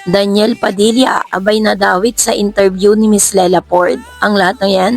Daniel Padilla, abay nadawit sa interview ni Miss Lela Ford. Ang lahat ng yan.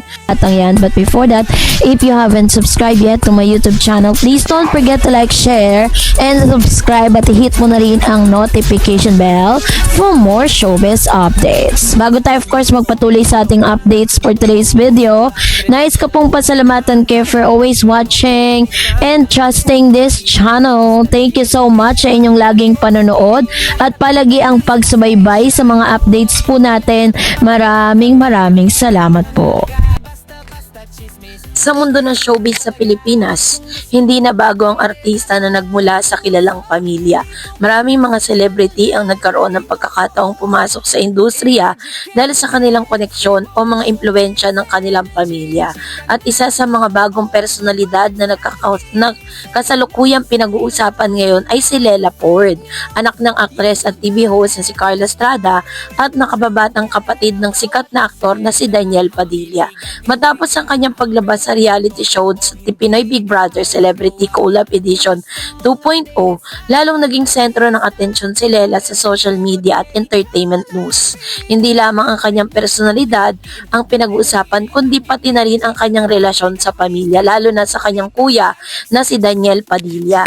But before that, if you haven't subscribed yet to my YouTube channel, please don't forget to like, share, and subscribe at hit mo na rin ang notification bell for more showbiz updates. Bago tayo of course magpatuloy sa ating updates for today's video, nais ko pong pasalamatan kayo for always watching and trusting this channel. Thank you so much sa inyong laging panonood at palagi ang pagsubaybay sa mga updates po natin. Maraming salamat po. Sa mundo ng showbiz sa Pilipinas, hindi na bago ang artista na nagmula sa kilalang pamilya. Maraming mga celebrity ang nagkaroon ng pagkakataong pumasok sa industriya dahil sa kanilang koneksyon o mga impluwensya ng kanilang pamilya. At isa sa mga bagong personalidad na kasalukuyang pinag-uusapan ngayon ay si Lela Ford, anak ng aktres at TV host na si Carla Estrada at nakababatang kapatid ng sikat na aktor na si Daniel Padilla. Matapos ang kanyang paglabas sa reality show sa Pinoy Big Brother Celebrity Collab Edition 2.0, lalong naging sentro ng atensyon si Lela sa social media at entertainment news. Hindi lamang ang kanyang personalidad ang pinag-uusapan kundi pati na rin ang kanyang relasyon sa pamilya, lalo na sa kanyang kuya na si Daniel Padilla.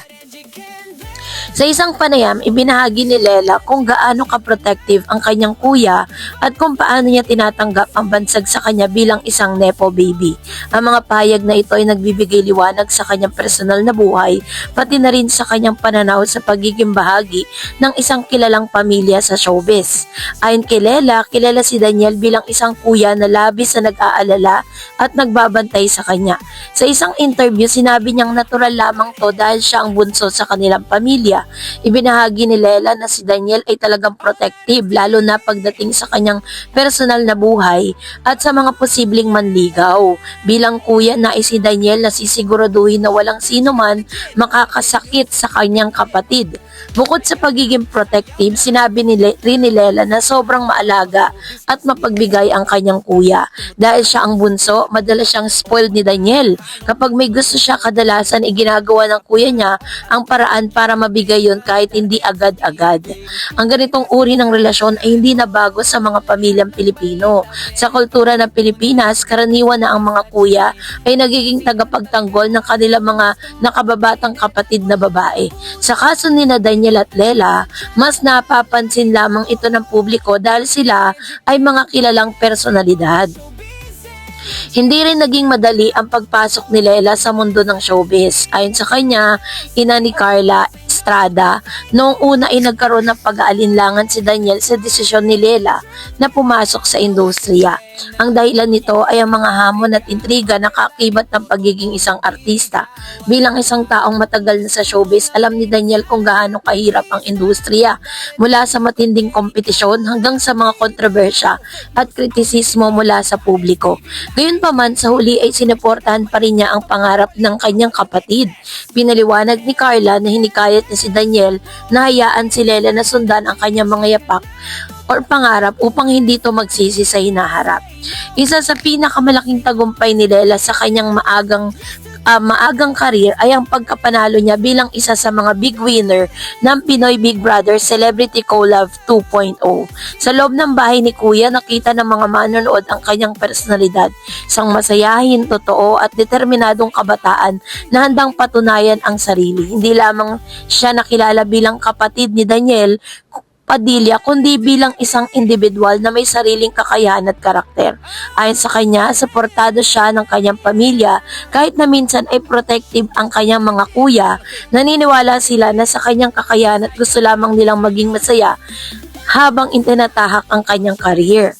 Sa isang panayam, ibinahagi ni Lela kung gaano ka-protective ang kanyang kuya at kung paano niya tinatanggap ang bansag sa kanya bilang isang nepo baby. Ang mga pahayag na ito ay nagbibigay liwanag sa kanyang personal na buhay, pati na rin sa kanyang pananaw sa pagiging bahagi ng isang kilalang pamilya sa showbiz. Ayon kay Lela, kilala si Daniel bilang isang kuya na labis na nag-aalala at nagbabantay sa kanya. Sa isang interview, sinabi niyang natural lamang to dahil siya ang bunso sa kanilang pamilya. Ibinahagi ni Lela na si Daniel ay talagang protective lalo na pagdating sa kanyang personal na buhay at sa mga posibleng manligaw. Bilang kuya, nais si Daniel na sisiguraduhin na walang sino man makakasakit sa kanyang kapatid. Bukod sa pagiging protective, sinabi rin ni Lela na sobrang maalaga at mapagbigay ang kanyang kuya. Dahil siya ang bunso, madalas siyang spoiled ni Daniel. Kapag may gusto siya, kadalasan ginagawa ng kuya niya ang paraan para mabigay yon kahit hindi agad-agad. Ang ganitong uri ng relasyon ay hindi na bago sa mga pamilyang Pilipino. Sa kultura ng Pilipinas, karaniwan na ang mga kuya ay nagiging tagapagtanggol ng kanilang mga nakababatang kapatid na babae. Sa kaso ni Daniel at Lela, mas napapansin lamang ito ng publiko dahil sila ay mga kilalang personalidad. Hindi rin naging madali ang pagpasok ni Lela sa mundo ng showbiz. Ayon sa kanya, ina ni Carla Estrada, noong una ay nagkaroon ng pag-aalinlangan si Daniel sa desisyon ni Lela na pumasok sa industriya. Ang dahilan nito ay ang mga hamon at intriga na kaakibat ng pagiging isang artista. Bilang isang taong matagal na sa showbiz, alam ni Daniel kung gaano kahirap ang industriya, mula sa matinding kompetisyon hanggang sa mga kontrobersya at kritisismo mula sa publiko. Gayunpaman, sa huli ay sinuportahan pa rin niya ang pangarap ng kanyang kapatid. Pinaliwanag ni Carla na hinikayat na si Daniel na hayaan si Lela na sundan ang kanyang mga yapak or pangarap upang hindi ito magsisi sa hinaharap. Isa sa pinakamalaking tagumpay ni Lela sa kanyang maagang career ay ang pagkapanalo niya bilang isa sa mga big winner ng Pinoy Big Brother Celebrity Collab 2.0. Sa loob ng bahay ni Kuya, nakita ng mga manonood ang kanyang personalidad, isang masayahin, totoo at determinadong kabataan na handang patunayan ang sarili. Hindi lamang siya nakilala bilang kapatid ni Daniel Padilla, kundi bilang isang individual na may sariling kakayahan at karakter. Ayon sa kanya, suportado siya ng kanyang pamilya kahit na minsan ay protective ang kanyang mga kuya. Naniniwala sila na sa kanyang kakayahan at gusto lamang nilang maging masaya habang itinatahak ang kanyang career.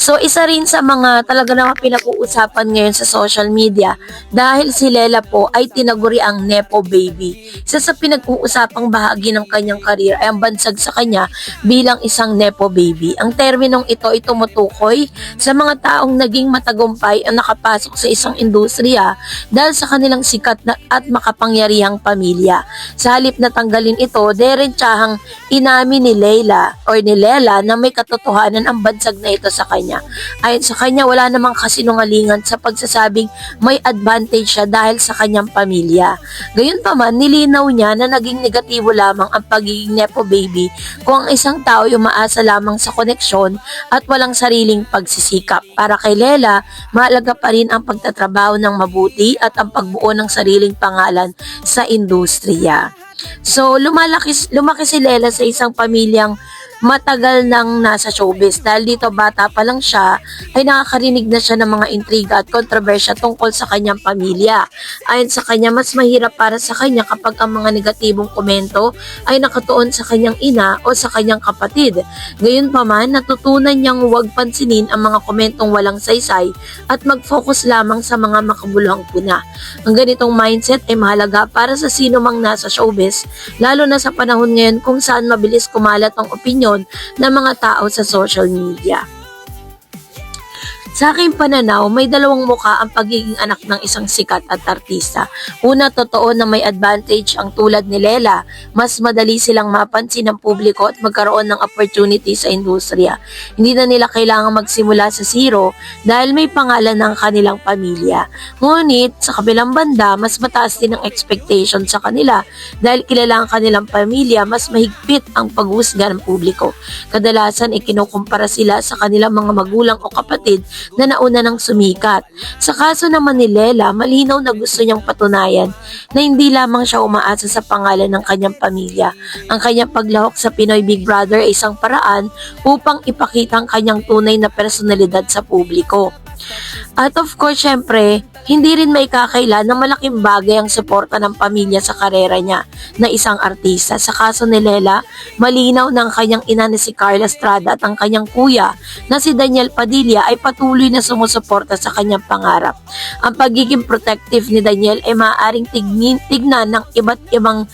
So isa rin sa mga talaga naman pinag-uusapan ngayon sa social media dahil si Lela po ay tinaguri ang nepo baby. Isa sa pinag-uusapang bahagi ng kanyang career ay ang bansag sa kanya bilang isang nepo baby. Ang terminong ito ay tumutukoy sa mga taong naging matagumpay ang nakapasok sa isang industriya dahil sa kanilang sikat at makapangyarihang pamilya. Sa halip na tanggalin ito, diretsahang inamin ni Lela na may katotohanan ang bansag na ito sa kanya. Ayon sa kanya, wala namang kasinungalingan sa pagsasabing may advantage siya dahil sa kanyang pamilya. Gayunpaman, nilinaw niya na naging negatibo lamang ang pagiging nepo baby kung ang isang tao ay umaasa lamang sa koneksyon at walang sariling pagsisikap. Para kay Lela, mahalaga pa rin ang pagtatrabaho ng mabuti at ang pagbuo ng sariling pangalan sa industriya. So, lumaki si Lela sa isang pamilyang matagal nang nasa showbiz. Dahil dito bata pa lang siya, ay nakakarinig na siya ng mga intriga at kontrobersya tungkol sa kanyang pamilya. Ayon sa kanya, mas mahirap para sa kanya kapag ang mga negatibong komento ay nakatuon sa kanyang ina o sa kanyang kapatid. Gayunpaman, natutunan niyang huwag pansinin ang mga komentong walang saysay at mag-focus lamang sa mga makabuluhang puna. Ang ganitong mindset ay mahalaga para sa sino mang nasa showbiz, lalo na sa panahon ngayon kung saan mabilis kumalat ang opinyon ng mga tao sa social media. Sa aking pananaw, may dalawang muka ang pagiging anak ng isang sikat at artista. Una, totoo na may advantage ang tulad ni Lela. Mas madali silang mapansin ng publiko at magkaroon ng opportunity sa industriya. Hindi na nila kailangang magsimula sa zero dahil may pangalan ng kanilang pamilya. Ngunit, sa kabilang banda, mas mataas din ang expectation sa kanila dahil kilala ang kanilang pamilya, mas mahigpit ang paghusga ng publiko. Kadalasan, ikinukumpara sila sa kanilang mga magulang o kapatid na nauna ng sumikat. Sa kaso naman ni Lela, malinaw na gusto niyang patunayan na hindi lamang siya umaasa sa pangalan ng kanyang pamilya. Ang kanyang paglahok sa Pinoy Big Brother ay isang paraan upang ipakita ang kanyang tunay na personalidad sa publiko. At of course, syempre, hindi rin may kakailan na malaking bagay ang suporta ng pamilya sa karera niya na isang artista. Sa kaso ni Lela, malinaw ng kanyang ina na si Carla Estrada at ang kanyang kuya na si Daniel Padilla ay patuloy na sumusuporta sa kanyang pangarap. Ang pagiging protective ni Daniel ay maaaring tignan ng iba't ibang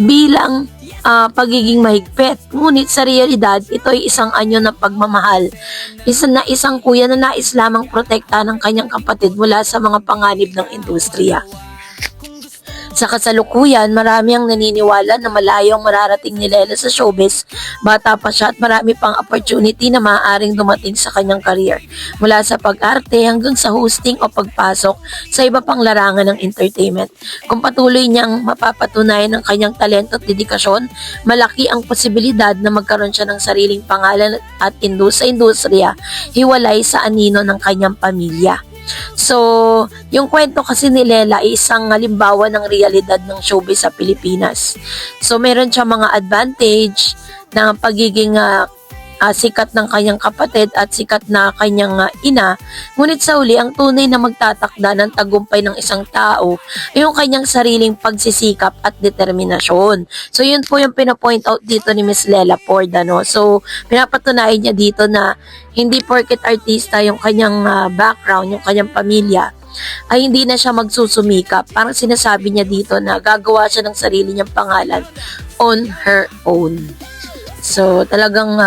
bilang pagiging mahigpit. Ngunit sa realidad, ito ay isang anyo ng pagmamahal. Isang kuya na nais lamang protektahan ng kanyang kapatid mula sa mga panganib ng industriya. Sa kasalukuyan, marami ang naniniwala na malayo ang mararating ni Lela sa showbiz. Bata pa siya at marami pang opportunity na maaaring dumating sa kanyang career. Mula sa pag-arte hanggang sa hosting o pagpasok sa iba pang larangan ng entertainment. Kung patuloy niyang mapapatunayan ang kanyang talento at dedikasyon, malaki ang posibilidad na magkaroon siya ng sariling pangalan at sa industriya, hiwalay sa anino ng kanyang pamilya. So, yung kwento kasi ni Lela ay isang halimbawa ng realidad ng showbiz sa Pilipinas. So, meron siya mga advantage ng pagiging sikat ng kanyang kapatid at sikat na kanyang ina. Ngunit sa uli, ang tunay na magtatakda ng tagumpay ng isang tao ay yung kanyang sariling pagsisikap at determinasyon. So, yun po yung pinapoint out dito ni Miss Lela Porda, no? So, pinapatunayan niya dito na hindi porket artista yung kanyang background, yung kanyang pamilya, ay hindi na siya magsusumikap. Parang sinasabi niya dito na gagawa siya ng sarili niyang pangalan on her own. So, talagang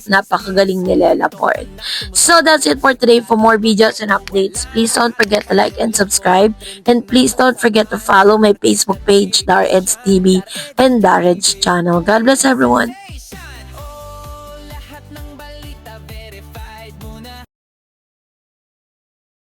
napakagaling ni Lela Port. So, that's it for today. For more videos and updates, please don't forget to like and subscribe. And please don't forget to follow my Facebook page, Dareds TV and Dareds channel. God bless everyone.